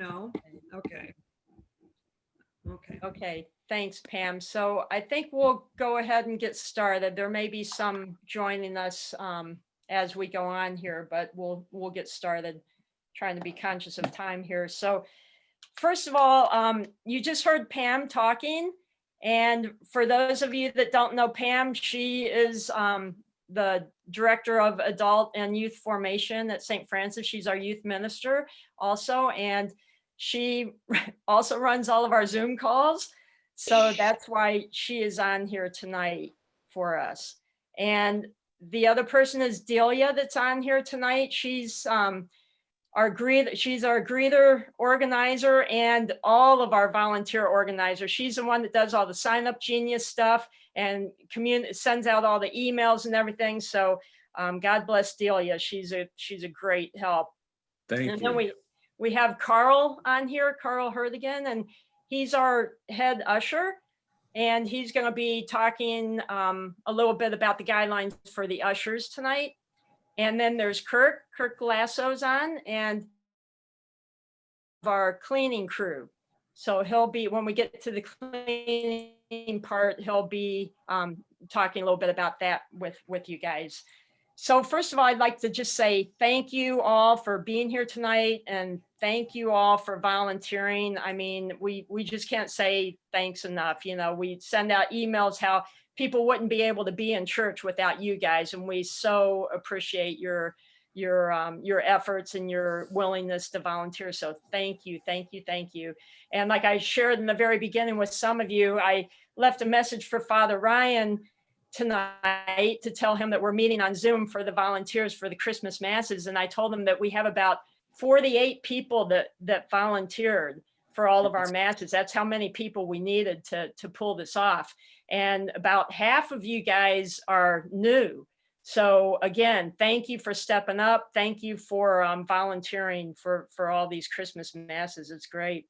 No? Okay. Okay. Okay, thanks, Pam. So I think we'll go ahead and get started. There may be some joining us as we go on here, but we'll get started. Trying to be conscious of time here. So first of all, you just heard Pam talking, and for those of you that don't know Pam, she is the director of adult and youth formation at St. Francis. She's our youth minister also, and she also runs all of our Zoom calls. So that's why she is on here tonight for us. And the other person is Delia that's on here tonight. She's our greeter organizer and all of our volunteer organizers. She's the one that does all the Sign Up Genius stuff and sends out all the emails and everything. So God bless Delia. She's a great help. Thank and you. then we have Carl on here, Carl Herdigan, and he's our head usher. And he's going to be talking a little bit about the guidelines for the ushers tonight. And then there's Kirk Lasso's on, and our cleaning crew. So he'll be, when we get to the cleaning part, he'll be talking a little bit about that with you guys. So first of all, I'd like to just say thank you all for being here tonight, and thank you all for volunteering. I mean, we just can't say thanks enough. You know, we send out emails how people wouldn't be able to be in church without you guys, and we so appreciate your efforts and your willingness to volunteer. So thank you, thank you, thank you. And like I shared in the very beginning with some of you, I left a message for Father Ryan tonight to tell him that we're meeting on Zoom for the volunteers for the Christmas masses. And I told him that we have about 48 people that volunteered for all of our masses. That's how many people we needed to pull this off. And about half of you guys are new. So again, thank you for stepping up. Thank you for volunteering for all these Christmas masses. It's great.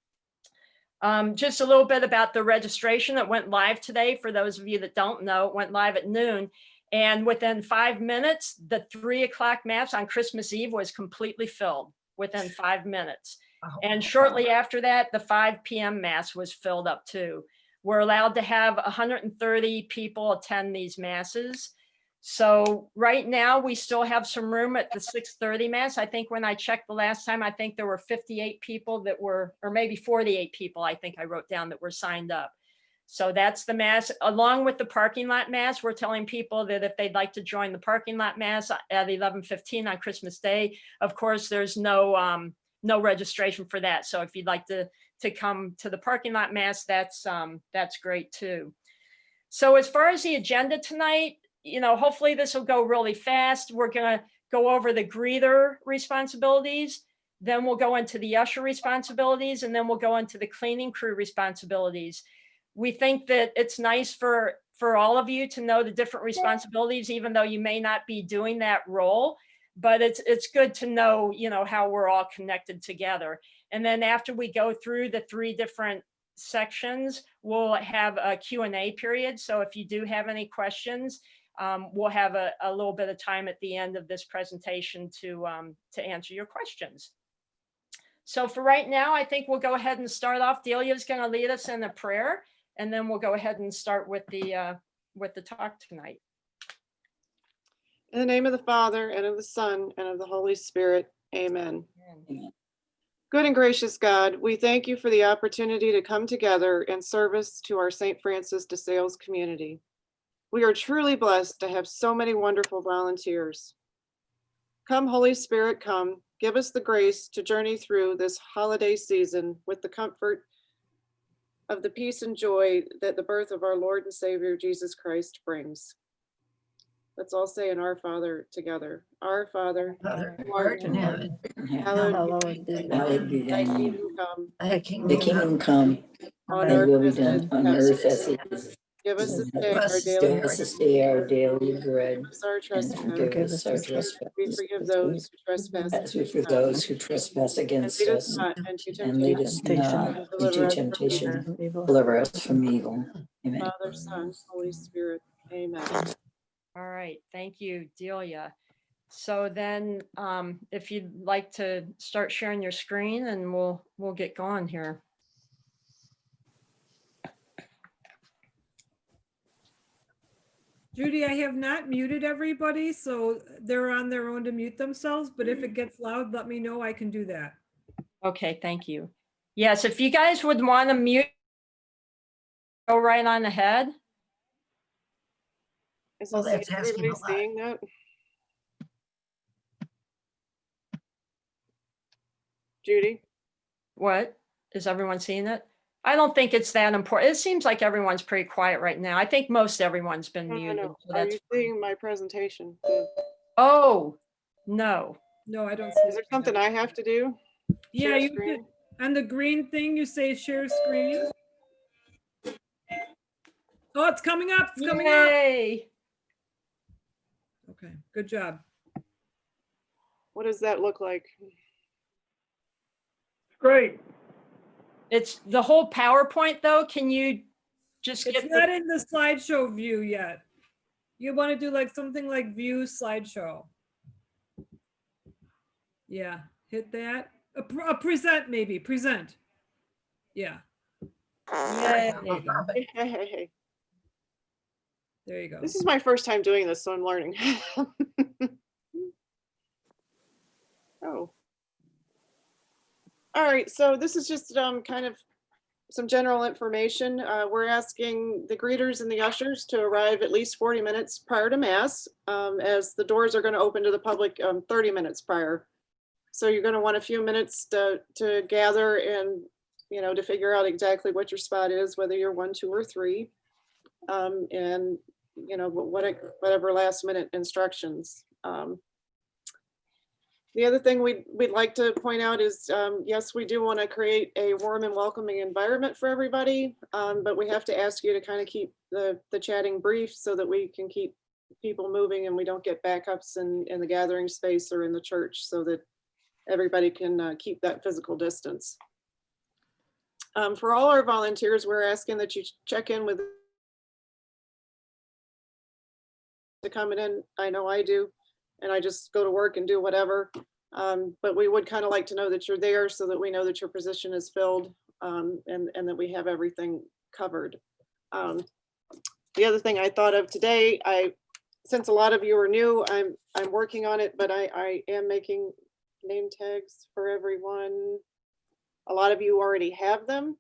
Just a little bit about the registration that went live today. For those of you that don't know, it went live at noon. And within 5 minutes, the 3 o'clock mass on Christmas Eve was completely filled within 5 minutes. And shortly after that, the 5 p.m. mass was filled up too. We're allowed to have 130 people attend these masses. So right now we still have some room at the 6:30 mass. I think when I checked the last time, I think there were 58 people that were, or maybe 48 people, I think I wrote down, that were signed up. So that's the mass. Along with the parking lot mass, we're telling people that if they'd like to join the parking lot mass at 11:15 on Christmas Day, of course, there's no registration for that. So if you'd like to come to the parking lot mass, that's great too. So as far as the agenda tonight, you know, hopefully this will go really fast. We're going to go over the greeter responsibilities. Then we'll go into the usher responsibilities, and then we'll go into the cleaning crew responsibilities. We think that it's nice for all of you to know the different responsibilities, even though you may not be doing that role, but it's good to know, you know, how we're all connected together. And then after we go through the 3 different sections, we'll have a Q&A period. So if you do have any questions, we'll have a little bit of time at the end of this presentation to answer your questions. So for right now, I think we'll go ahead and start off. Delia is going to lead us in a prayer, and then we'll go ahead and start with the talk tonight. In the name of the Father, and of the Son, and of the Holy Spirit, amen. Amen. Good and gracious God, we thank you for the opportunity to come together in service to our St. Francis de Sales community. We are truly blessed to have so many wonderful volunteers. Come, Holy Spirit, come. Give us the grace to journey through this holiday season with the comfort of the peace and joy that the birth of our Lord and Savior Jesus Christ brings. Let's all say in Our Father together. Our Father, who art in heaven, hallowed be thy kingdom come. Thy kingdom come, On thy will be earth done on earth as it is. is. Give us this in day heaven. our daily Give bread. us this day our daily bread, Forgive us our and trespasses. forgive us our We trespasses, forgive those who trespass as we against forgive us. those who trespass And against lead us us, not into and lead temptation, us not but deliver into us from temptation. evil. Deliver us from evil. Amen. Father, Son, Holy Spirit. Amen. All right, thank you, Delia. So then, if you'd like to start sharing your screen, and we'll get going here. Judy, I have not muted everybody, so they're on their own to mute themselves, but if it gets loud, let me know. I can do that. Okay, thank you. Yes, if you guys would want to mute, go right on ahead. Is Oh, this, that's is asking everybody a lot. seeing that? Judy? What? Is everyone seeing it? I don't think it's that important. It seems like everyone's pretty quiet right now. I think most everyone's been No, muted. no. So Are that's you fine. seeing my presentation? Oh, no. No, I don't see. Is there something I have to do? Yeah, Share you screen? could, on the green thing, you say share screen. Oh, it's coming up, it's coming up. Yay. Okay, good job. What does that look like? Great. It's the whole PowerPoint though. Can you just It's get not in the slideshow view yet. You want to do like something like view slideshow. Yeah, hit that. A present maybe, present. Yeah, Yay. there you go. Hey. There you go. This is my first time doing this, so I'm learning. Oh. All right, so this is just kind of some general information. We're asking the greeters and the ushers to arrive at least 40 minutes prior to Mass, as the doors are going to open to the public 30 minutes prior. So you're going to want a few minutes to gather and, you know, to figure out exactly what your spot is, whether you're 1, 2, or 3. And, you know, whatever last minute instructions. The other thing we'd like to point out is, yes, we do want to create a warm and welcoming environment for everybody, but we have to ask you to kind of keep the chatting brief so that we can keep people moving and we don't get backups in the gathering space or in the church, so that everybody can keep that physical distance. For all our volunteers, we're asking that you check in with to coming in. I know I do, and I just go to work and do whatever. But we would kind of like to know that you're there so that we know that your position is filled, and that we have everything covered. The other thing I thought of today, since a lot of you are new, I'm working on it, but I am making name tags for everyone. A lot of you already have them.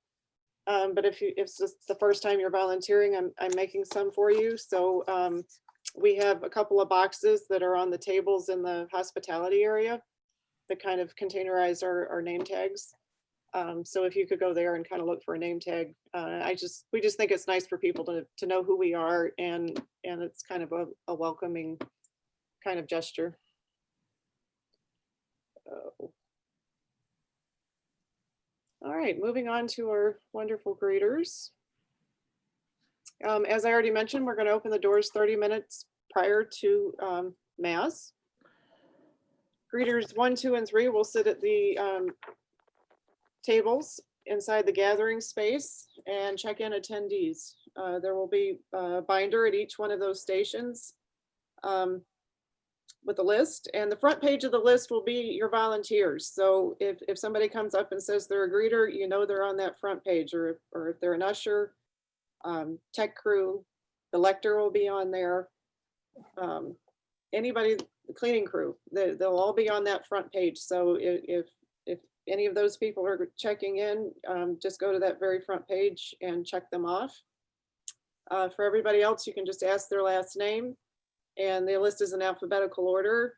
But if it's just the first time you're volunteering, I'm making some for you. So we have a couple of boxes that are on the tables in the hospitality area that kind of containerize our name tags. So if you could go there and kind of look for a name tag, we just think it's nice for people to know who we are, and it's kind of a welcoming kind of gesture. All right, moving on to our wonderful greeters. As I already mentioned, we're going to open the doors 30 minutes prior to Mass. Greeters 1, 2, and 3 will sit at the tables inside the gathering space and check in attendees. There will be a binder at each one of those stations with a list, and the front page of the list will be your volunteers. So if somebody comes up and says they're a greeter, you know they're on that front page, or if they're an usher, tech crew, the lector will be on there. Anybody, the cleaning crew, they'll all be on that front page. So if any of those people are checking in, just go to that very front page and check them off. For everybody else, you can just ask their last name, and the list is in alphabetical order.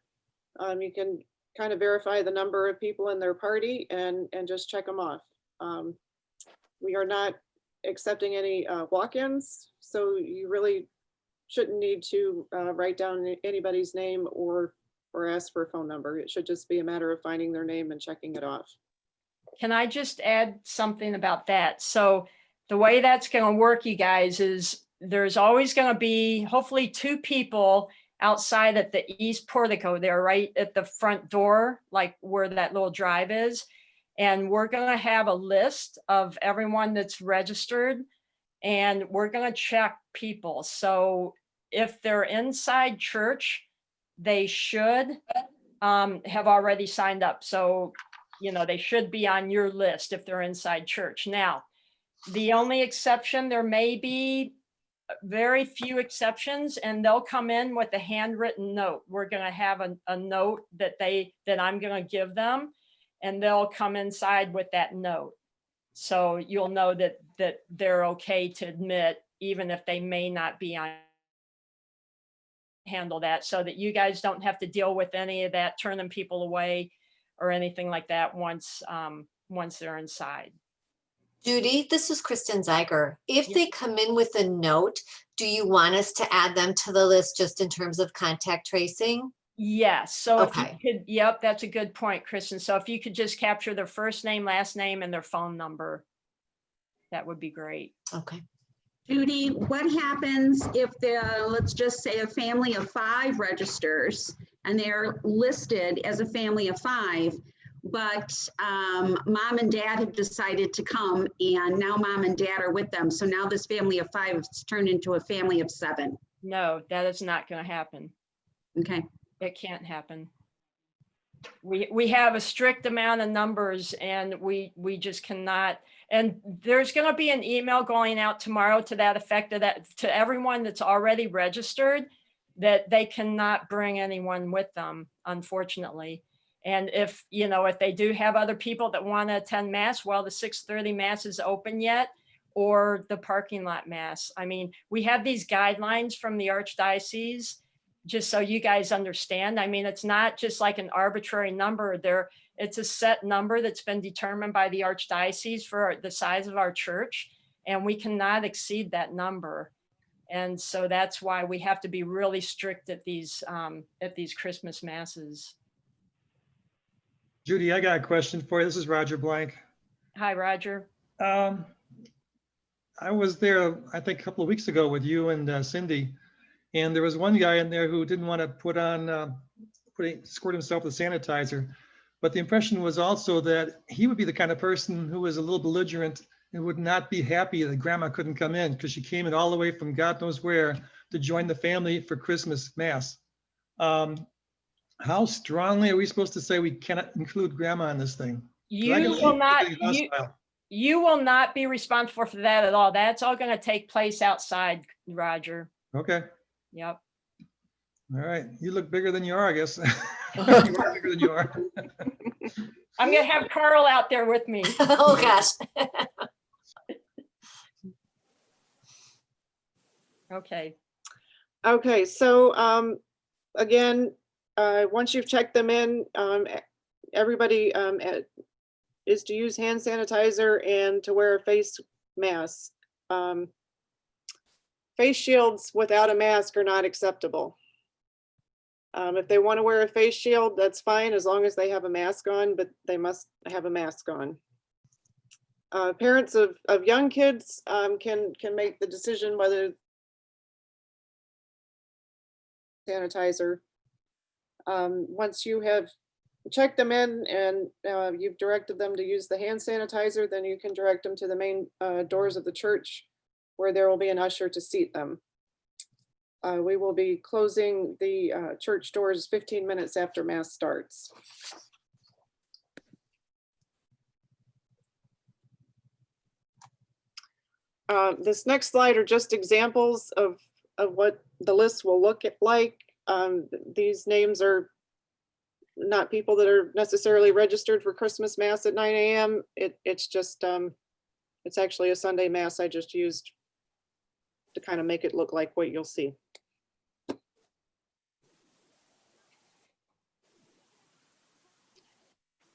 You can kind of verify the number of people in their party and just check them off. We are not accepting any walk-ins, so you really shouldn't need to write down anybody's name or ask for a phone number. It should just be a matter of finding their name and checking it off. Can I just add something about that? So the way that's going to work, you guys, is there's always going to be hopefully 2 people outside at the east portico there, right at the front door, like where that little drive is. And we're going to have a list of everyone that's registered, and we're going to check people. So if they're inside church, they should have already signed up. So, they should be on your list if they're inside church. Now, the only exception, there may be very few exceptions, and they'll come in with a handwritten note. We're going to have a note that I'm going to give them, and they'll come inside with that note. So you'll know that they're okay to admit, even if they may not be on, handle that, so that you guys don't have to deal with any of that, turning people away or anything like that once they're inside. Judy, this is Kristen Zeiger. If Yeah. they come in with a note, do you want us to add them to the list just in terms of contact tracing? Yes. So if Okay. you could, yep, that's a good point, Kristen. So if you could just capture their first name, last name, and their phone number, that would be great. Okay. Judy, what happens if let's just say a family of 5 registers and they're listed as a family of 5, but mom and dad have decided to come and now mom and dad are with them. So now this family of 5 has turned into a family of 7. No, that is not going to happen. Okay. It can't happen. We have a strict amount of numbers, and we just cannot. And there's going to be an email going out tomorrow to that effect, to everyone that's already registered, that they cannot bring anyone with them, unfortunately. And if they do have other people that want to attend mass, well, the 6:30 mass is open yet, or the parking lot mass. I mean, we have these guidelines from the Archdiocese, just so you guys understand. I mean, it's not just like an arbitrary number there. It's a set number that's been determined by the Archdiocese for the size of our church, and we cannot exceed that number. And so that's why we have to be really strict at these Christmas masses. Judy, I got a question for you. This is Roger Blank. Hi, Roger. I was there, I think, a couple of weeks ago with you and Cindy, and there was one guy in there who didn't want to squirt himself with sanitizer. But the impression was also that he would be the kind of person who was a little belligerent and would not be happy that grandma couldn't come in because she came in all the way from God knows where to join the family for Christmas mass. How strongly are we supposed to say we cannot include grandma in this thing? 'Cause I can see people being hostile. You will not be responsible for that at all. That's all going to take place outside, Roger. Okay, Yep. all right. You look bigger than you are, I guess. You are bigger than you are. I'm going to have Carl out there with me. Oh, gosh. Okay. Okay, so again, once you've checked them in, everybody is to use hand sanitizer and to wear a face mask. Face shields without a mask are not acceptable. If they want to wear a face shield, that's fine, as long as they have a mask on, but they must have a mask on. Parents of young kids can make the decision whether sanitizer. Once you have checked them in and you've directed them to use the hand sanitizer, then you can direct them to the main doors of the church, where there will be an usher to seat them. We will be closing the church doors 15 minutes after mass starts. This next slide are just examples of what the list will look like. These names are not people that are necessarily registered for Christmas mass at 9 a.m. It's just, it's actually a Sunday mass I just used to kind of make it look like what you'll see.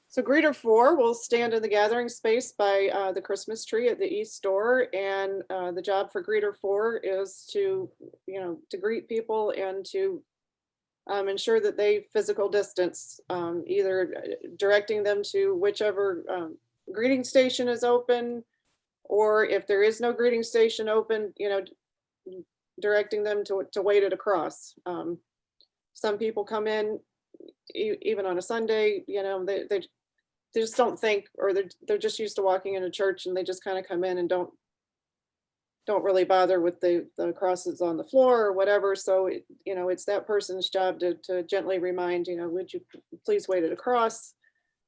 So greeter 4 will stand in the gathering space by the Christmas tree at the east door, and the job for greeter 4 is to greet people and to ensure that they physical distance, either directing them to whichever greeting station is open, or if there is no greeting station open, directing them to wait at a cross. Some people come in even on a Sunday, they just don't think, or they're just used to walking into church, and they just kind of come in and don't don't really bother with the crosses on the floor or whatever. So, it's that person's job to gently remind, would you please wait at a cross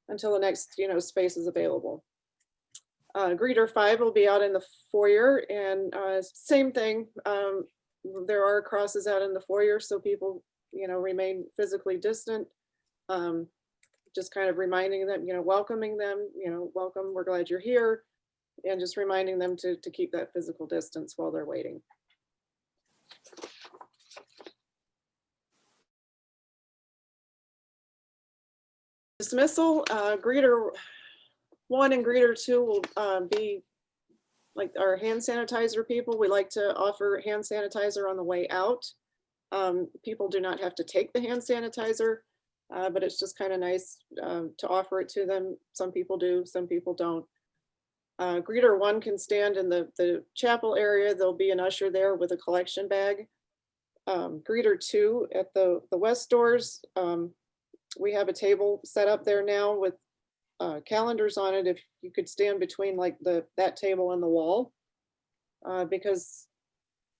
until the next, space is available. Greeter 5 will be out in the foyer, and same thing. There are crosses out in the foyer, so people, remain physically distant. Just kind of reminding them, welcoming them, welcome, we're glad you're here. And just reminding them to keep that physical distance while they're waiting. Dismissal, greeter 1 and greeter 2 will be like our hand sanitizer people. We like to offer hand sanitizer on the way out. People do not have to take the hand sanitizer, but it's just kind of nice to offer it to them. Some people do, some people don't. Greeter 1 can stand in the chapel area. There'll be an usher there with a collection bag. Greeter 2 at the west doors, we have a table set up there now with calendars on it. If you could stand between like that table and the wall, because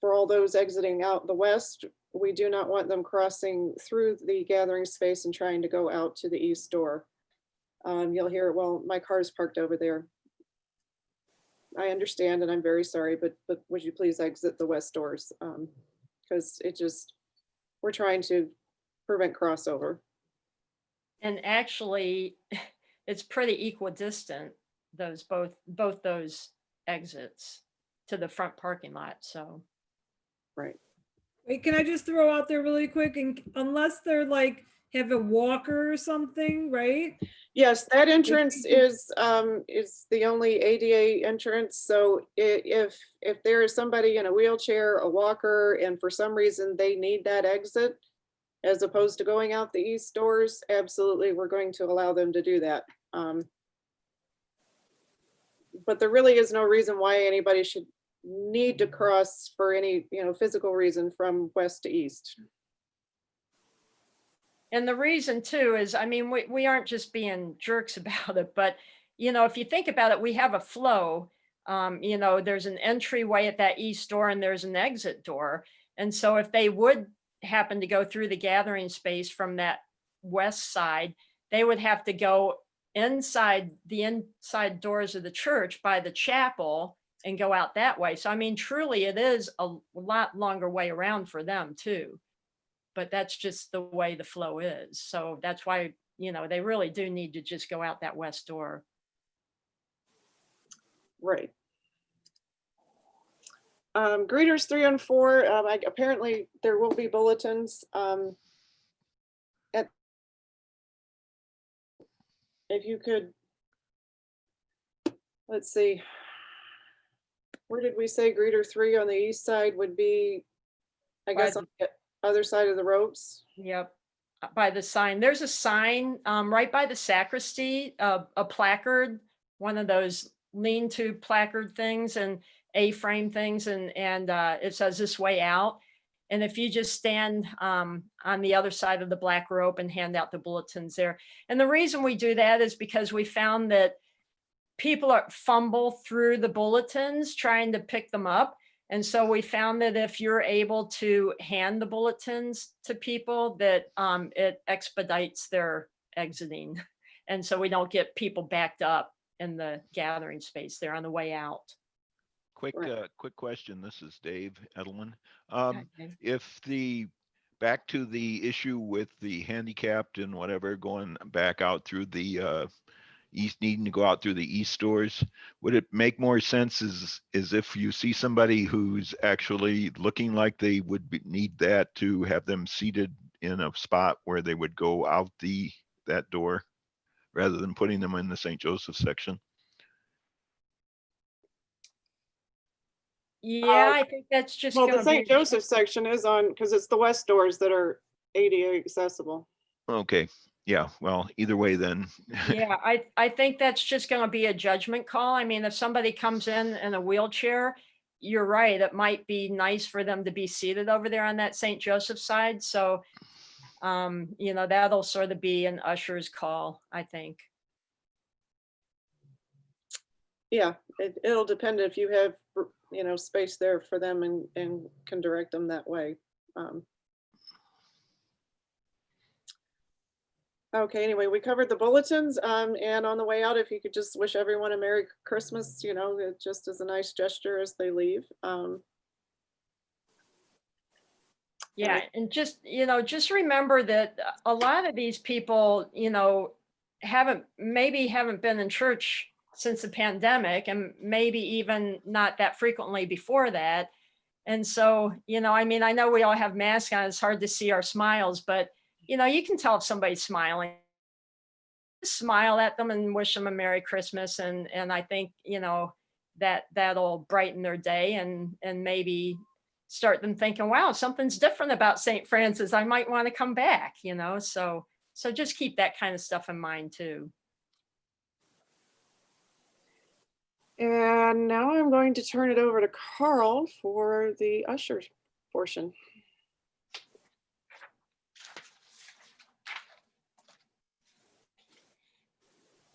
for all those exiting out the west, we do not want them crossing through the gathering space and trying to go out to the east door. You'll hear, well, my car's parked over there. I understand, and I'm very sorry, but would you please exit the west doors? Because we're trying to prevent crossover. And actually, it's pretty equidistant, both those exits to the front parking lot, so. Right. Wait, can I just throw out there really quick, and unless they're like, have a walker or something, right? Yes, that entrance is the only ADA entrance. So if there is somebody in a wheelchair, a walker, and for some reason they need that exit, as opposed to going out the east doors, absolutely, we're going to allow them to do that. But there really is no reason why anybody should need to cross for any, physical reason from west to east. And the reason too is, I mean, we aren't just being jerks about it, but if you think about it, we have a flow. There's an entryway at that east door and there's an exit door. And so if they would happen to go through the gathering space from that west side, they would have to go inside the inside doors of the church by the chapel and go out that way. So, I mean, truly it is a lot longer way around for them too. But that's just the way the flow is. So that's why, they really do need to just go out that west door. Right. Greeters 3 and 4, apparently there will be bulletins. If you could, let's see, where did we say greeter 3 on the east side would be? I guess on the other side of the ropes. Yep. By the sign, there's a sign right by the sacristy, a placard, one of those lean-to placard things and A-frame things, and it says "This way out." And if you just stand on the other side of the black rope and hand out the bulletins there. And the reason we do that is because we found that people fumble through the bulletins trying to pick them up. And so we found that if you're able to hand the bulletins to people, that it expedites their exiting. And so we don't get people backed up in the gathering space there on the way out. Quick, Right. quick question. This is Dave Edelman. Okay. If back to the issue with the handicapped and whatever going back out through the east, needing to go out through the east doors, would it make more sense is if you see somebody who's actually looking like they would need that, to have them seated in a spot where they would go out that door rather than putting them in the St. Joseph section? Yeah, I think that's just Well, going the to St. be. Joseph section is on, because it's the west doors that are ADA accessible. Okay, yeah, well, either way then. Yeah, I think that's just going to be a judgment call. I mean, if somebody comes in a wheelchair, you're right, it might be nice for them to be seated over there on that St. Joseph side. So, that'll sort of be an usher's call, I think. Yeah, it'll depend if you have, space there for them and can direct them that way. Okay, anyway, we covered the bulletins, and on the way out, if you could just wish everyone a Merry Christmas, it just as a nice gesture as they leave. Yeah, and just remember that a lot of these people, maybe haven't been in church since the pandemic, and maybe even not that frequently before that. And so, I mean, I know we all have masks on, it's hard to see our smiles, but you can tell if somebody's smiling. Just smile at them and wish them a Merry Christmas. And I think, that'll brighten their day and maybe start them thinking, wow, something's different about St. Francis. I might want to come back, so just keep that kind of stuff in mind too. And now I'm going to turn it over to Carl for the usher portion.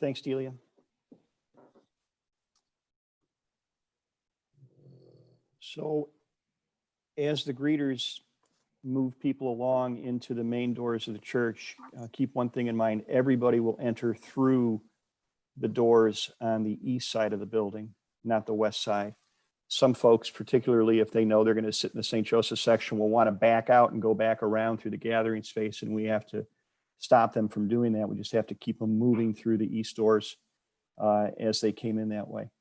Thanks, Delia. So as the greeters move people along into the main doors of the church, keep one thing in mind: everybody will enter through the doors on the east side of the building, not the west side. Some folks, particularly if they know they're going to sit in the St. Joseph section, will want to back out and go back around through the gathering space, and we have to stop them from doing that. We just have to keep them moving through the east doors as they came in that way.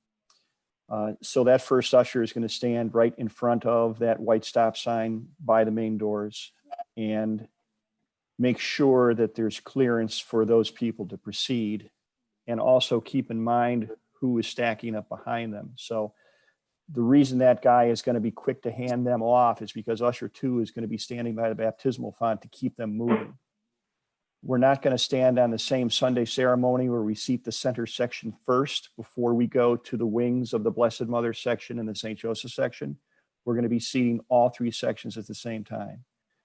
So that first usher is going to stand right in front of that white stop sign by the main doors and make sure that there's clearance for those people to proceed, and also keep in mind who is stacking up behind them. So the reason that guy is going to be quick to hand them off is because usher 2 is going to be standing by the baptismal font to keep them moving. We're not going to stand on the same Sunday ceremony where we seat the center section first before we go to the wings of the Blessed Mother section and the St. Joseph section. We're going to be seating all 3 sections at the same time.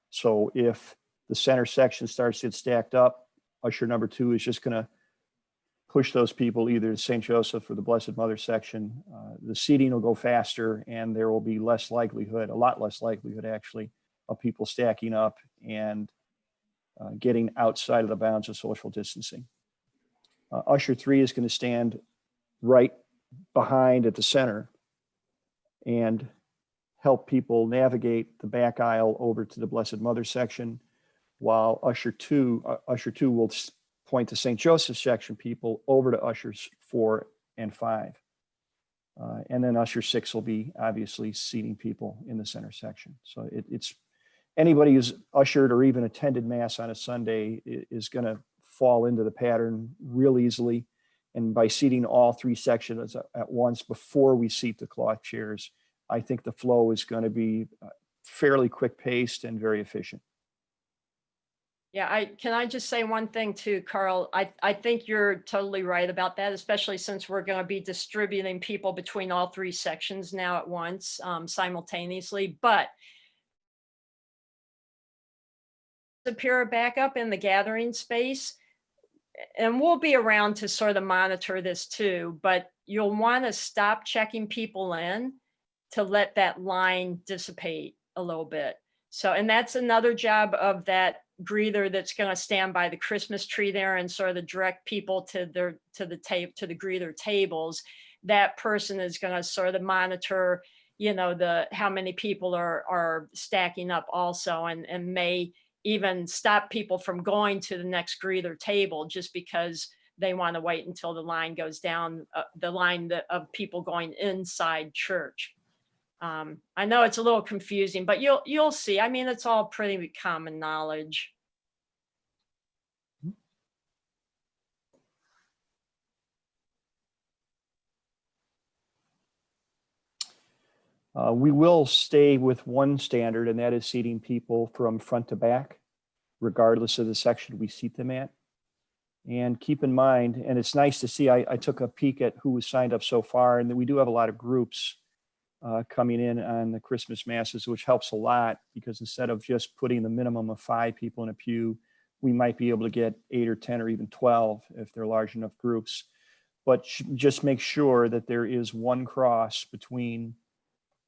So if the center section starts to get stacked up, usher number 2 is just going to push those people either to St. Joseph or the Blessed Mother section. The seating will go faster, and there will be a lot less likelihood actually, of people stacking up and getting outside of the bounds of social distancing. Usher 3 is going to stand right behind at the center and help people navigate the back aisle over to the Blessed Mother section, while Usher 2 will point the St. Joseph section people over to ushers 4 and 5. And then usher 6 will be obviously seating people in the center section. So it's anybody who's ushered or even attended Mass on a Sunday is going to fall into the pattern real easily. And by seating all 3 sections at once before we seat the cloth chairs, I think the flow is going to be fairly quick paced and very efficient. Yeah, can I just say one thing too, Carl? I think you're totally right about that, especially since we're going to be distributing people between all 3 sections now at once, simultaneously. But appear back up in the gathering space, and we'll be around to sort of monitor this too, but you'll want to stop checking people in to let that line dissipate a little bit. So, and that's another job of that greeter that's going to stand by the Christmas tree there and sort of direct people to the greeter tables. That person is going to sort of monitor, how many people are stacking up also, and may even stop people from going to the next greeter table just because they want to wait until the line goes down, the line of people going inside church. I know it's a little confusing, but you'll see. I mean, it's all pretty common knowledge. We will stay with one standard, and that is seating people from front to back, regardless of the section we seat them at. And keep in mind, and it's nice to see, I took a peek at who was signed up so far, and we do have a lot of groups coming in on the Christmas masses, which helps a lot, because instead of just putting the minimum of 5 people in a pew, we might be able to get 8 or 10 or even 12 if they're large enough groups. but just make sure that there is one cross between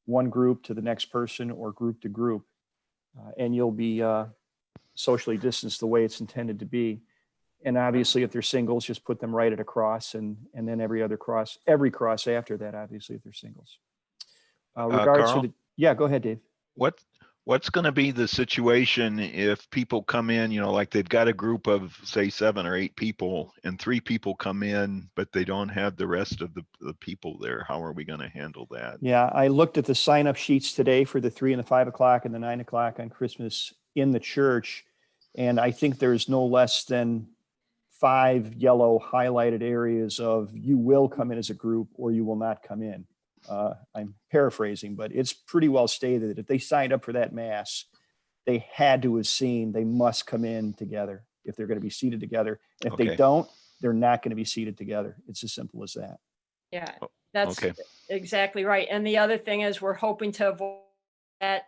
one group to the next person or group to group. And you'll be socially distanced the way it's intended to be. And obviously, if they're singles, just put them right at a cross, and then every cross after that, obviously, if they're singles. Regards to Carl? yeah, go ahead, Dave. What's going to be the situation if people come in, like they've got a group of say 7 or 8 people and 3 people come in, but they don't have the rest of the people there? How are we going to handle that? Yeah, I looked at the sign-up sheets today for the 3 and the 5 o'clock and the 9 o'clock on Christmas in the church. And I think there's no less than 5 yellow highlighted areas of you will come in as a group or you will not come in. I'm paraphrasing, but it's pretty well stated that if they signed up for that mass, they had to have seen they must come in together if they're going to be seated together. And if they Okay. don't, they're not going to be seated together. It's as simple as that. Yeah, that's Okay. exactly right. And the other thing is we're hoping to avoid that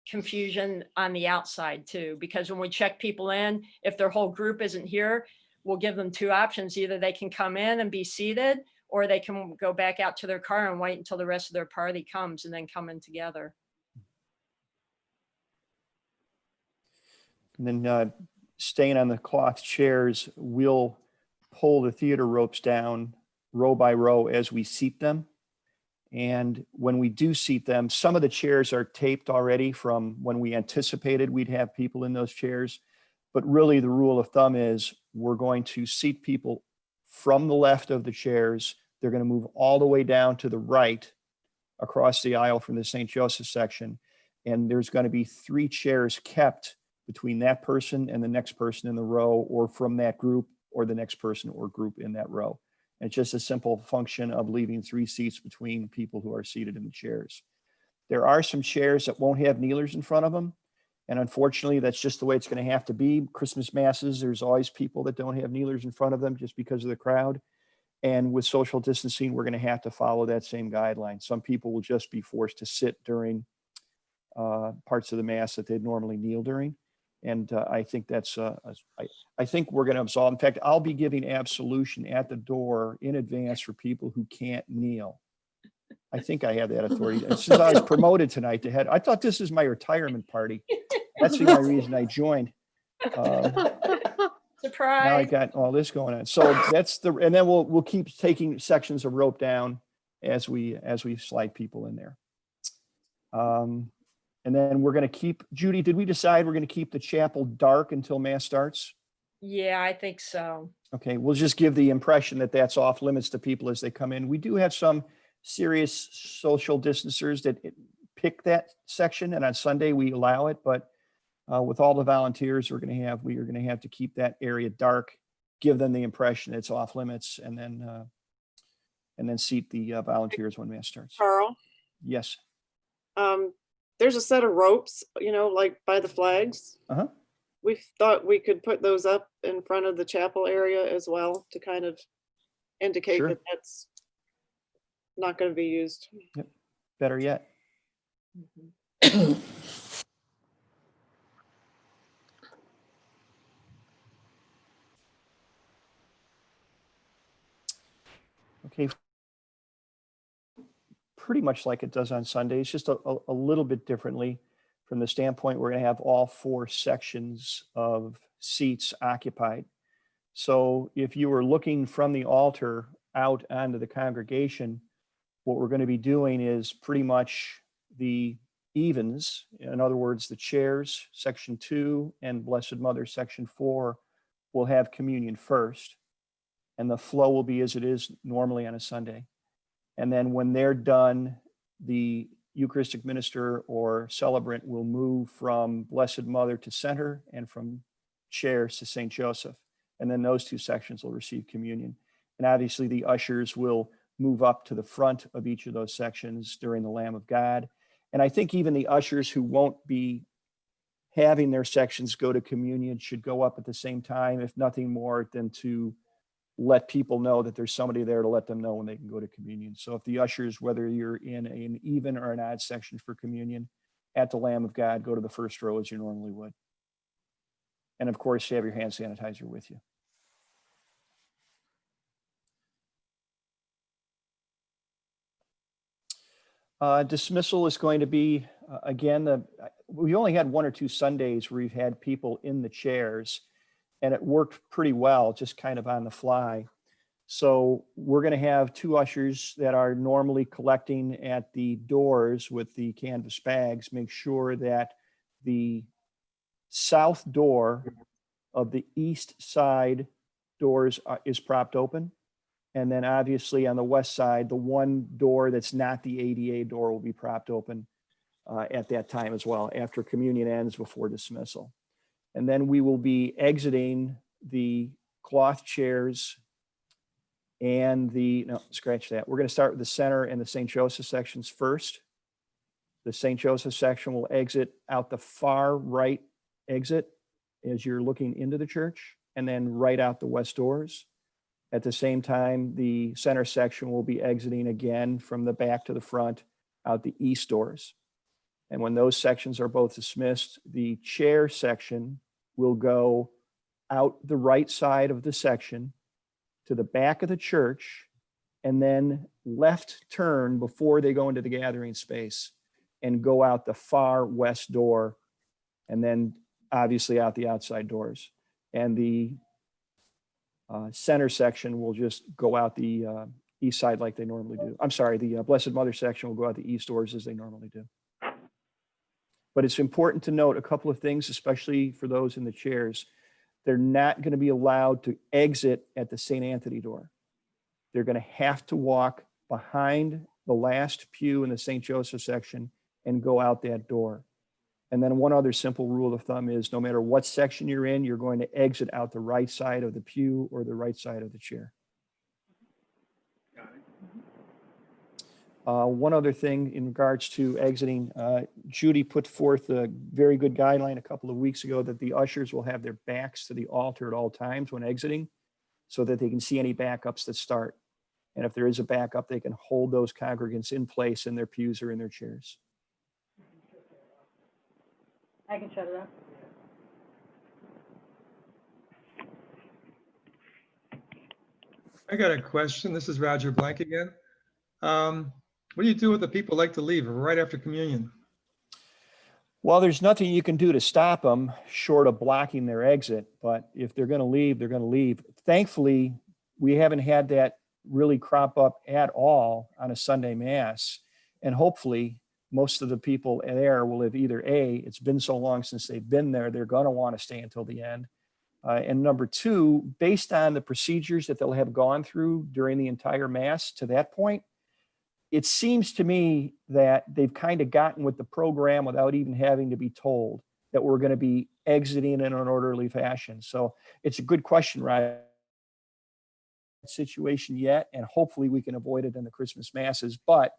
confusion on the outside too, because when we check people in, if their whole group isn't here, we'll give them 2 options. Either they can come in and be seated, or they can go back out to their car and wait until the rest of their party comes and then come in together. And then staying on the cloth chairs, we'll pull the theater ropes down row by row as we seat them. And when we do seat them, some of the chairs are taped already from when we anticipated we'd have people in those chairs. But really the rule of thumb is we're going to seat people from the left of the chairs. They're going to move all the way down to the right across the aisle from the St. Joseph section. And there's going to be 3 chairs kept between that person and the next person in the row, or from that group or the next person or group in that row. And it's just a simple function of leaving 3 seats between people who are seated in the chairs. There are some chairs that won't have kneelers in front of them. And unfortunately, that's just the way it's going to have to be. Christmas masses, there's always people that don't have kneelers in front of them just because of the crowd. And with social distancing, we're going to have to follow that same guideline. Some people will just be forced to sit during parts of the mass that they'd normally kneel during. And I think that's, I think we're going to absolve. In fact, I'll be giving absolution at the door in advance for people who can't kneel. I think I have that authority. Since I was promoted tonight to head, I thought this is my retirement party. That's the only reason I joined. Now I Surprise. got all this going on. So that's and then we'll keep taking sections of rope down as we slide people in there. And then we're going to keep, Judy, did we decide we're going to keep the chapel dark until mass starts? Yeah, I think so. Okay, we'll just give the impression that that's off limits to people as they come in. We do have some serious social distancers that pick that section, and on Sunday we allow it, but with all the volunteers we are going to have to keep that area dark, give them the impression it's off limits, and then seat the volunteers when mass starts. Carl, Yes. there's a set of ropes, like by the flags. Uh-huh. We thought we could put those up in front of the chapel area as well to kind of indicate Sure. that that's not going to be used. Better yet. Mhm. Okay. Pretty much like it does on Sundays, just a little bit differently from the standpoint we're going to have all 4 sections of seats occupied. So if you were looking from the altar out onto the congregation, what we're going to be doing is pretty much the evens. In other words, the chairs, section 2, and Blessed Mother, section 4, will have communion first. And the flow will be as it is normally on a Sunday. And then when they're done, the Eucharistic minister or celebrant will move from Blessed Mother to center and from chairs to St. Joseph. And then those 2 sections will receive communion. And obviously the ushers will move up to the front of each of those sections during the Lamb of God. And I think even the ushers who won't be having their sections go to communion should go up at the same time, if nothing more than to let people know that there's somebody there to let them know when they can go to communion. So if the ushers, whether you're in an even or an odd section for communion at the Lamb of God, go to the first row as you normally would. And of course, you have your hand sanitizer with you. Dismissal is going to be, again, we only had 1 or 2 Sundays where we've had people in the chairs, and it worked pretty well, just kind of on the fly. So we're going to have 2 ushers that are normally collecting at the doors with the canvas bags, make sure that the south door of the east side doors is propped open. And then obviously on the west side, the one door that's not the ADA door will be propped open at that time as well, after communion ends, before dismissal. And then we will be exiting the cloth chairs and no, scratch that. We're going to start with the center and the St. Joseph sections first. The St. Joseph section will exit out the far right exit as you're looking into the church, and then right out the west doors. At the same time, the center section will be exiting again from the back to the front out the east doors. And when those sections are both dismissed, the chair section will go out the right side of the section to the back of the church, and then left turn before they go into the gathering space and go out the far west door, and then obviously out the outside doors. And the center section will just go out the east side like they normally do. I'm sorry, the Blessed Mother section will go out the east doors as they normally do. But it's important to note a couple of things, especially for those in the chairs. They're not going to be allowed to exit at the St. Anthony door. They're going to have to walk behind the last pew in the St. Joseph section and go out that door. And then one other simple rule of thumb is no matter what section you're in, you're going to exit out the right side of the pew or the right side of the chair. One other thing in regards to exiting, Judy put forth a very good guideline a couple of weeks ago that the ushers will have their backs to the altar at all times when exiting, so that they can see any backups that start. And if there is a backup, they can hold those congregants in place in their pews or in their chairs. I can shut it off. I got a question. This is Roger Blank again. What do you do with the people who like to leave right after communion? Well, there's nothing you can do to stop them short of blocking their exit. But if they're going to leave, they're going to leave. Thankfully, we haven't had that really crop up at all on a Sunday Mass. And hopefully, most of the people there will have either A, it's been so long since they've been there, they're going to want to stay until the end. And number 2, based on the procedures that they'll have gone through during the entire Mass to that point, it seems to me that they've kind of gotten with the program without even having to be told that we're going to be exiting in an orderly fashion. So it's a good question, right? Situation yet, and hopefully we can avoid it in the Christmas Masses. But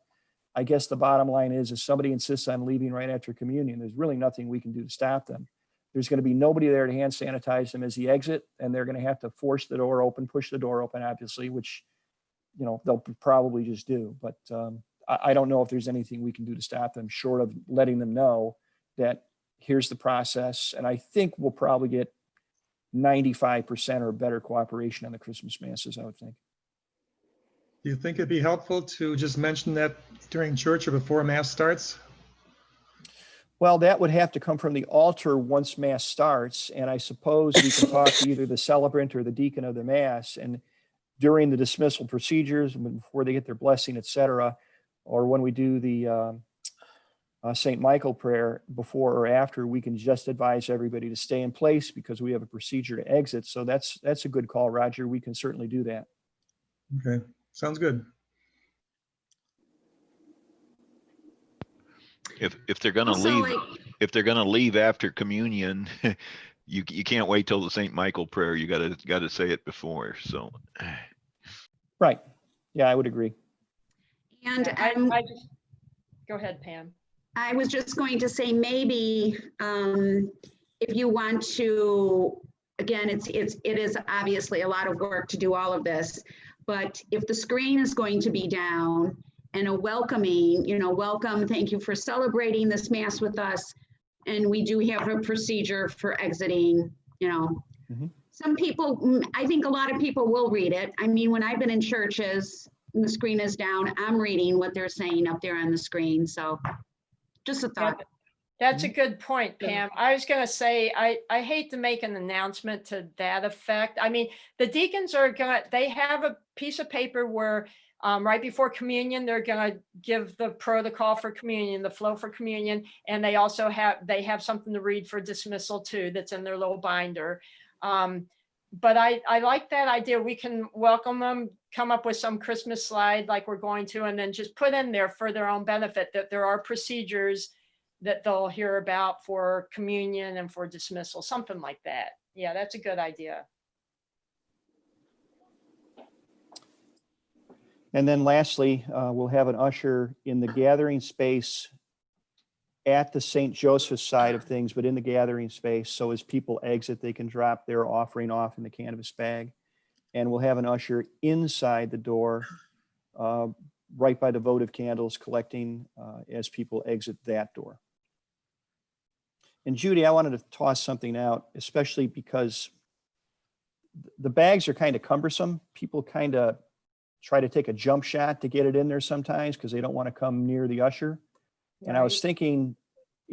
I guess the bottom line is, if somebody insists on leaving right after communion, there's really nothing we can do to stop them. There's going to be nobody there to hand sanitize them as they exit, and they're going to have to force the door open, push the door open, obviously, which, you know, they'll probably just do. But I don't know if there's anything we can do to stop them short of letting them know that here's the process. And I think we'll probably get 95% or better cooperation on the Christmas Masses, I would think. Do you think it'd be helpful to just mention that during church or before Mass starts? Well, that would have to come from the altar once Mass starts. And I suppose we can talk to either the celebrant or the deacon of the Mass, and during the dismissal procedures, before they get their blessing, et cetera, or when we do the St. Michael prayer before or after, we can just advise everybody to stay in place because we have a procedure to exit. So that's a good call, Roger. We can certainly do that. Okay, sounds good. If they're gonna Also, leave, if they're gonna leave after communion, you can't wait till the St. Michael prayer. You gotta say it before. So. Right. Yeah, I would agree. And I just, go ahead, Pam. I was just going to say, maybe if you want to, again, it is obviously a lot of work to do all of this, but if the screen is going to be down and a welcoming, welcome, thank you for celebrating this Mass with us. And we do have a procedure for exiting, Some people, I think a lot of people will read it. I mean, when I've been in churches, the screen is down, I'm reading what they're saying up there on the screen. So just a Yeah, thought. That's a good point, Yeah. Pam. I was gonna say, I hate to make an announcement to that effect. I mean, the deacons are they have a piece of paper where right before communion, they're gonna give the protocol for communion, the flow for communion, and they also have something to read for dismissal too, that's in their little binder. But I like that idea. We can welcome them, come up with some Christmas slide like we're going to, and then just put in there for their own benefit that there are procedures that they'll hear about for communion and for dismissal, something like that. Yeah, that's a good idea. And then lastly, we'll have an usher in the gathering space at the St. Joseph's side of things, but in the gathering space. So as people exit, they can drop their offering off in the canvas bag. And we'll have an usher inside the door, right by the votive candles, collecting as people exit that door. And Judy, I wanted to toss something out, especially because the bags are kind of cumbersome. People kind of try to take a jump shot to get it in there sometimes because they don't want to come near the usher. And I was Right. thinking,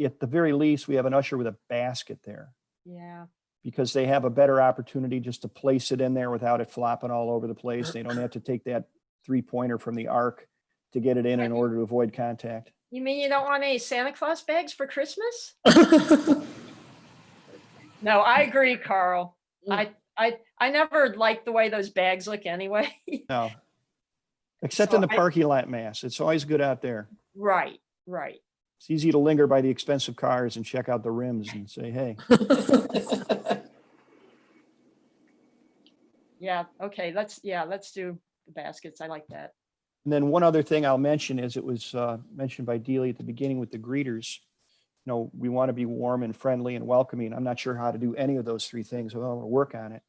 at the very least, we have an usher with a basket there Yeah. because they have a better opportunity just to place it in there without it flopping all over the place. They don't have to take that 3-pointer from the ark to get it in order to avoid contact. You mean you don't want any Santa Claus bags for Christmas? No, I agree, Carl. I never liked the way those bags look anyway. No, except So in the I- parking lot mass. It's always good out there. Right. It's easy to linger by the expensive cars and check out the rims and say, hey, Yeah. Okay. Let's do the baskets. I like that. and then one other thing I'll mention is it was mentioned by Dealey at the beginning with the greeters. You know, we want to be warm and friendly and welcoming. I'm not sure how to do any of those three things. Well, I'll work on it.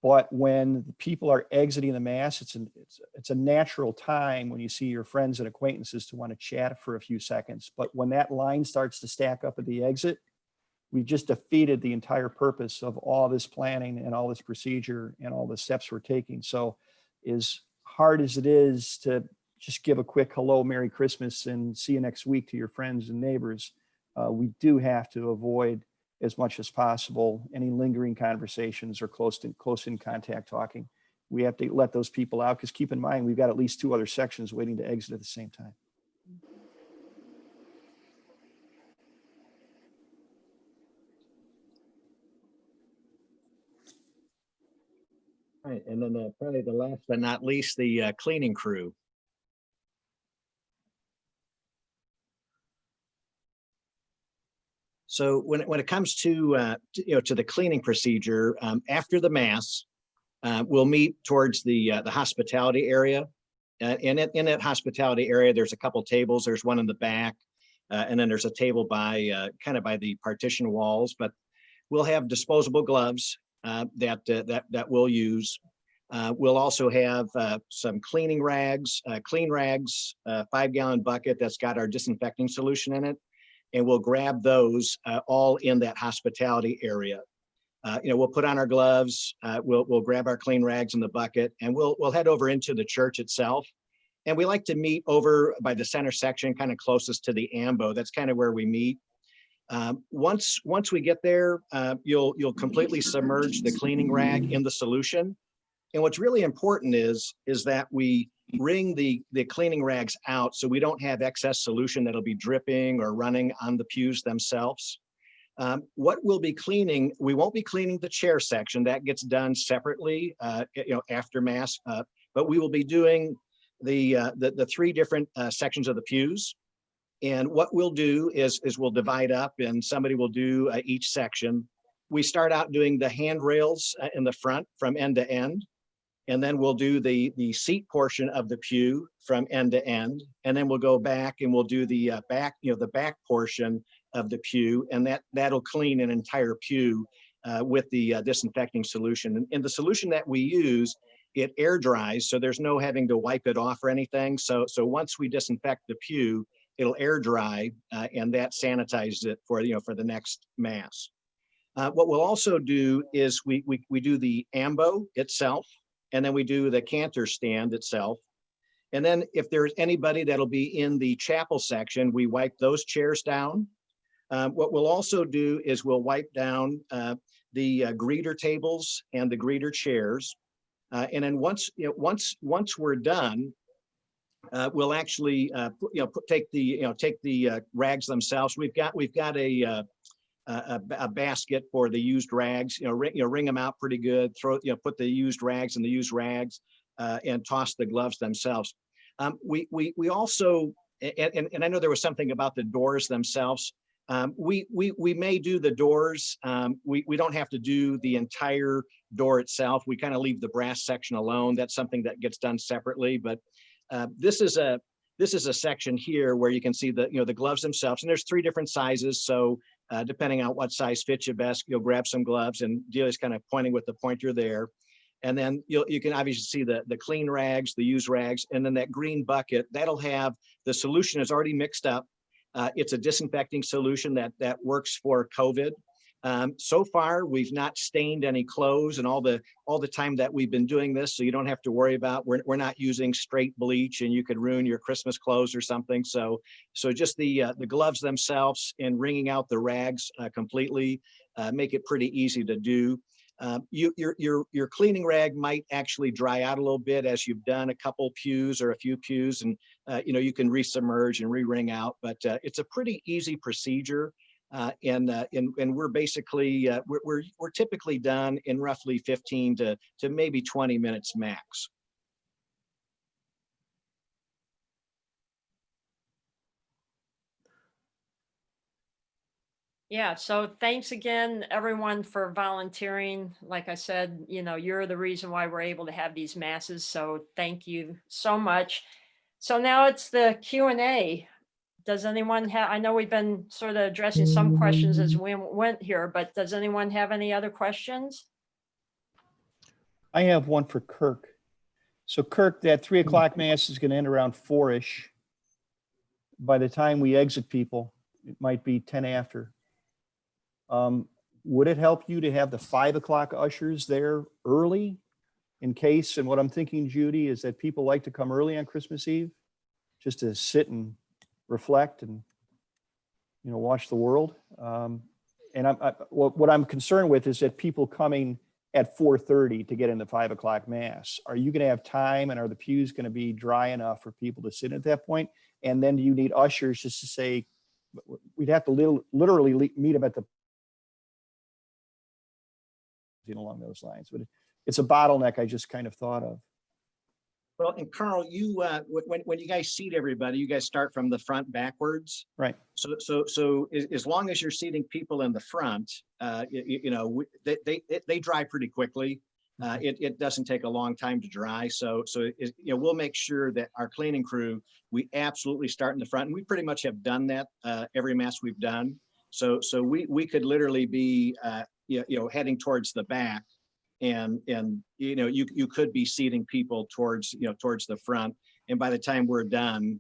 But when the people are exiting the mass, it's a natural time when you see your friends and acquaintances to want to chat for a few seconds. But when that line starts to stack up at the exit, we've just defeated the entire purpose of all this planning and all this procedure and all the steps we're taking. So as hard as it is to just give a quick hello, Merry Christmas, and see you next week to your friends and neighbors, we do have to avoid as much as possible any lingering conversations or close in contact talking. We have to let those people out because keep in mind, we've got at least 2 other sections waiting to exit at the same time. Right, and then probably the last but not least, the cleaning crew. So when it comes to the cleaning procedure after the mass, we'll meet towards the hospitality area. In that hospitality area, there's a couple tables. There's one in the back, and then there's a table by kind of by the partition walls. But we'll have disposable gloves that we'll use. We'll also have some cleaning rags, clean rags, 5-gallon bucket that's got our disinfecting solution in it. And we'll grab those all in that hospitality area. We'll put on our gloves, we'll grab our clean rags in the bucket, and we'll head over into the church itself. And we like to meet over by the center section, kind of closest to the ambo. That's kind of where we meet. Once we get there, you'll completely submerge the cleaning rag in the solution. And what's really important is that we wring the cleaning rags out so we don't have excess solution that'll be dripping or running on the pews themselves. What we'll be cleaning, we won't be cleaning the chair section. That gets done separately, after mass. But we will be doing the 3 different sections of the pews. And what we'll do is we'll divide up, and somebody will do each section. We start out doing the handrails in the front from end to end. And then we'll do the seat portion of the pew from end to end. And then we'll go back and we'll do the back, the back portion of the pew. And that'll clean an entire pew with the disinfecting solution. And the solution that we use, it air dries. So there's no having to wipe it off or anything. So once we disinfect the pew, it'll air dry and that sanitizes it for the next mass. What we'll also do is we do the ambo itself. And then we do the cantor stand itself. And then if there's anybody that'll be in the chapel section, we wipe those chairs down. What we'll also do is we'll wipe down the greeter tables and the greeter chairs. And then once we're done, we'll actually take the rags themselves. We've got a basket for the used rags. Wring them out pretty good. Put the used rags in the used rags, and toss the gloves themselves. We also, and I know there was something about the doors themselves. We may do the doors. We don't have to do the entire door itself. We kind of leave the brass section alone. That's something that gets done separately. But this is a section here where you can see the gloves themselves, and there's 3 different sizes. So depending on what size fits you best, you'll grab some gloves, and Delia's kind of pointing with the pointer there. And then you can obviously see the clean rags, the used rags, and then that green bucket that'll have the solution is already mixed up. It's a disinfecting solution that works for COVID. So far, we've not stained any clothes, and all the time that we've been doing this, so you don't have to worry about, we're not using straight bleach and you could ruin your Christmas clothes or something. So just the gloves themselves and wringing out the rags completely make it pretty easy to do. Your cleaning rag might actually dry out a little bit as you've done a couple pews or a few pews, and you can resubmerge and re-wring out, but it's a pretty easy procedure. And we're basically we're typically done in roughly 15 to maybe 20 minutes max. Yeah, so thanks again, everyone, for volunteering. Like I said, you're the reason why we're able to have these masses. So thank you so much. So now it's the Q&A. Does anyone have, I know we've been sort of addressing some questions as we went here, but does anyone have any other questions? I have one for Kirk. So Kirk, that 3 o'clock mass is going to end around 4-ish. By the time we exit people, it might be 10 after. Would it help you to have the 5 o'clock ushers there early in case? And what I'm thinking, Judy, is that people like to come early on Christmas Eve just to sit and reflect and, watch the world. And what I'm concerned with is that people coming at 4:30 to get in the 5 o'clock mass, are you going to have time, and are the pews going to be dry enough for people to sit at that point? And then do you need ushers just to say, we'd have to literally meet them at the along those lines, but it's a bottleneck I just kind of thought of. Well, and Carl, you when you guys seat everybody, you guys start from the front backwards, right? So as long as you're seating people in the front, they dry pretty quickly. It doesn't take a long time to dry. So we'll make sure that our cleaning crew, we absolutely start in the front, and we pretty much have done that every mass we've done. So we could literally be heading towards the back, and you could be seating people towards the front, and by the time we're done,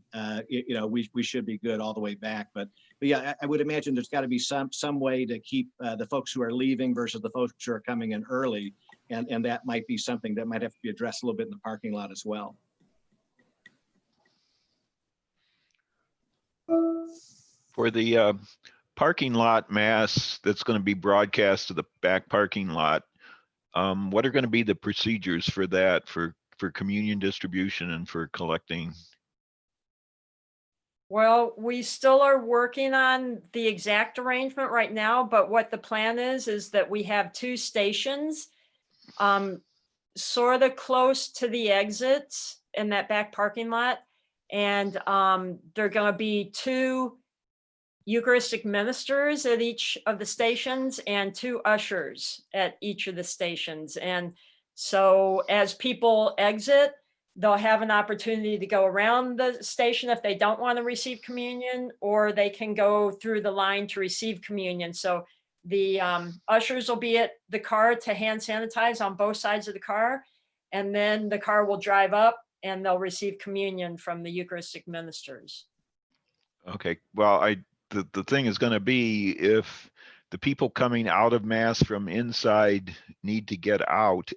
we should be good all the way back. But yeah, I would imagine there's got to be some way to keep the folks who are leaving versus the folks who are coming in early, and that might be something that might have to be addressed a little bit in the parking lot as well. For the parking lot mass that's going to be broadcast to the back parking lot, what are going to be the procedures for that, for communion distribution and for collecting? Well, we still are working on the exact arrangement right now, but what the plan is that we have 2 stations sort of close to the exits in that back parking lot. And there are going to be 2 Eucharistic ministers at each of the stations and 2 ushers at each of the stations. And so as people exit, they'll have an opportunity to go around the station if they don't want to receive communion, or they can go through the line to receive communion. So the ushers will be at the car to hand sanitize on both sides of the car, and then the car will drive up and they'll receive communion from the Eucharistic ministers. Okay, well, the thing is going to be, if the people coming out of mass from inside need to get out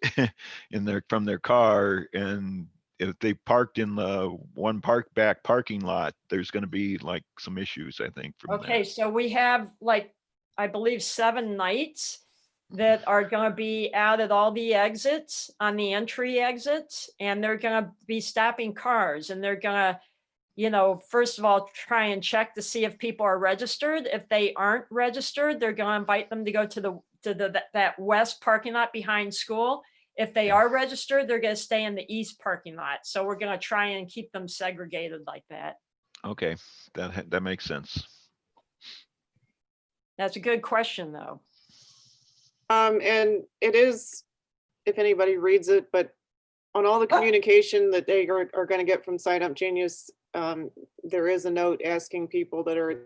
from their car, and if they parked in the one back parking lot, there's gonna be like some issues, I think, from Okay, that. so we have like, I believe 7 nights that are gonna be out at all the exits, on the entry exits, and they're gonna be stopping cars, and they're gonna, you know, first of all, try and check to see if people are registered. If they aren't registered, they're gonna invite them to go to that west parking lot behind school. If they are registered, they're gonna stay in the east parking lot. So we're gonna try and keep them segregated like that. Okay, that makes sense. That's a good question, though. And it is, if anybody reads it, but on all the communication that they are gonna get from Sign Up Genius, there is a note asking people that are in the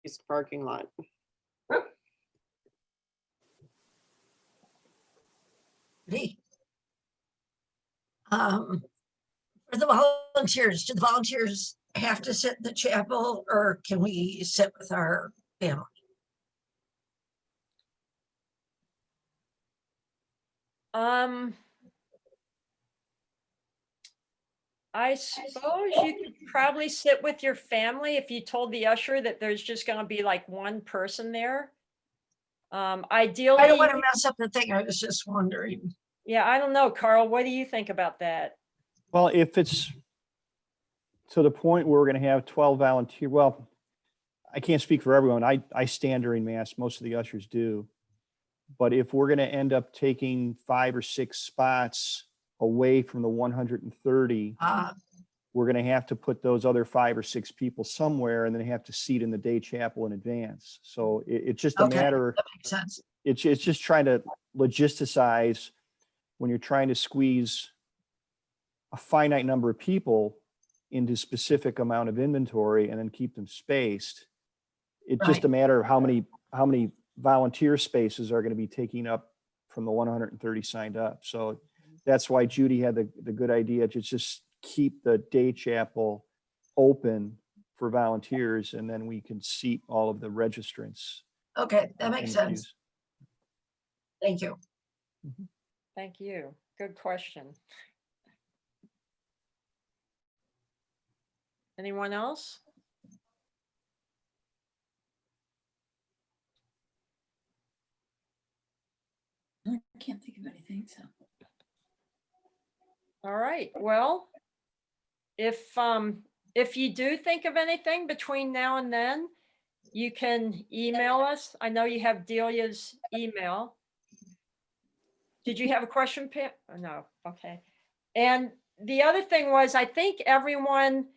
east parking lot. Hey. For the volunteers, do the volunteers have to sit in the chapel, or can we sit with our family? I suppose you could probably sit with your family if you told the usher that there's just gonna be like one person there. I don't Ideally, want to mess up the thing. I was just wondering. yeah, I don't know, Carl, what do you think about that? Well, if it's to the point where we're going to have 12 volunteer, well, I can't speak for everyone. I stand during mass. Most of the ushers do. But if we're going to end up taking 5 or 6 spots away from the 130, we're going to have to put those other 5 or 6 people somewhere and then have to seat in the day chapel in advance. So it's just a Okay, matter. that makes sense. It's just trying to logisticize when you're trying to squeeze a finite number of people into specific amount of inventory and then keep them spaced. It's just Right. a matter of how many volunteer spaces are going to be taking up from the 130 signed up. So that's why Judy had the good idea to just keep the day chapel open for volunteers, and then we can seat all of the registrants. Okay, that in makes the sense. queues. Thank you. Thank you. Good question. Anyone else? I can't think of anything, so. All right, well, if you do think of anything between now and then, you can email us. I know you have Delia's email. Did you have a question, Pam? Oh, no, okay. And the other thing was, I think everyone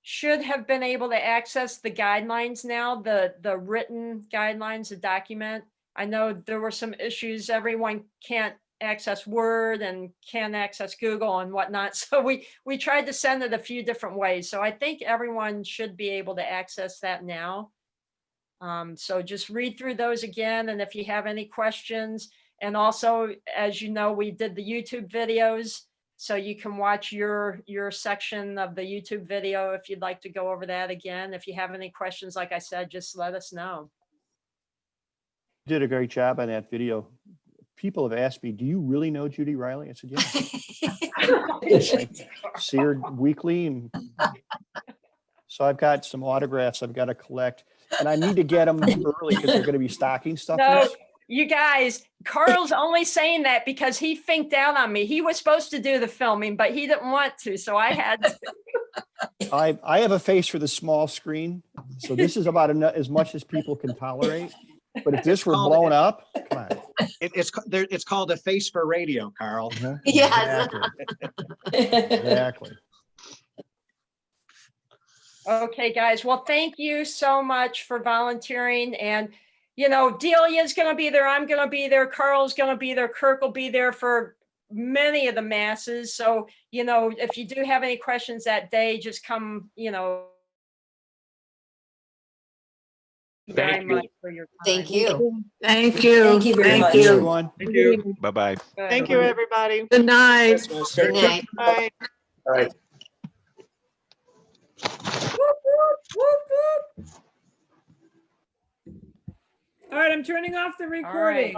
should have been able to access the guidelines now, the written guidelines, the document. I know there were some issues. Everyone can't access Word and can't access Google and whatnot. So we tried to send it a few different ways. So I think everyone should be able to access that now. So just read through those again. And if you have any questions, and also, as you know, we did the YouTube videos. So you can watch your section of the YouTube video if you'd like to go over that again. If you have any questions, like I said, just let us know. Did a great job on that video. People have asked me, do you really know Judy Riley? I said, yeah. I see her weekly. And so I've got some autographs I've got to collect, and I need to get them early because they're going to be stocking stuffers. No, you guys, Carl's only saying that because he finked out on me. He was supposed to do the filming, but he didn't want to, so I had to. I have a face for the small screen, so this is about as much as people can tolerate. But if this were blown up, come on. It's called a face for radio, Carl. Yes. Exactly. Okay, guys. Well, thank you so much for volunteering. And, you know, Delia's going to be there. I'm going to be there. Carl's going to be there. Kirk will be there for many of the masses. So, you know, if you do have any questions that day, just come, you know. Very much for your time. Thank you. Thank you. Thank you very much. Thanks, everyone. Thank you. Bye-bye. Good. Thank you, everybody. Good night. Good night. Bye. All right. Whoop, whoop, whoop, whoop. All right, I'm turning off the recording.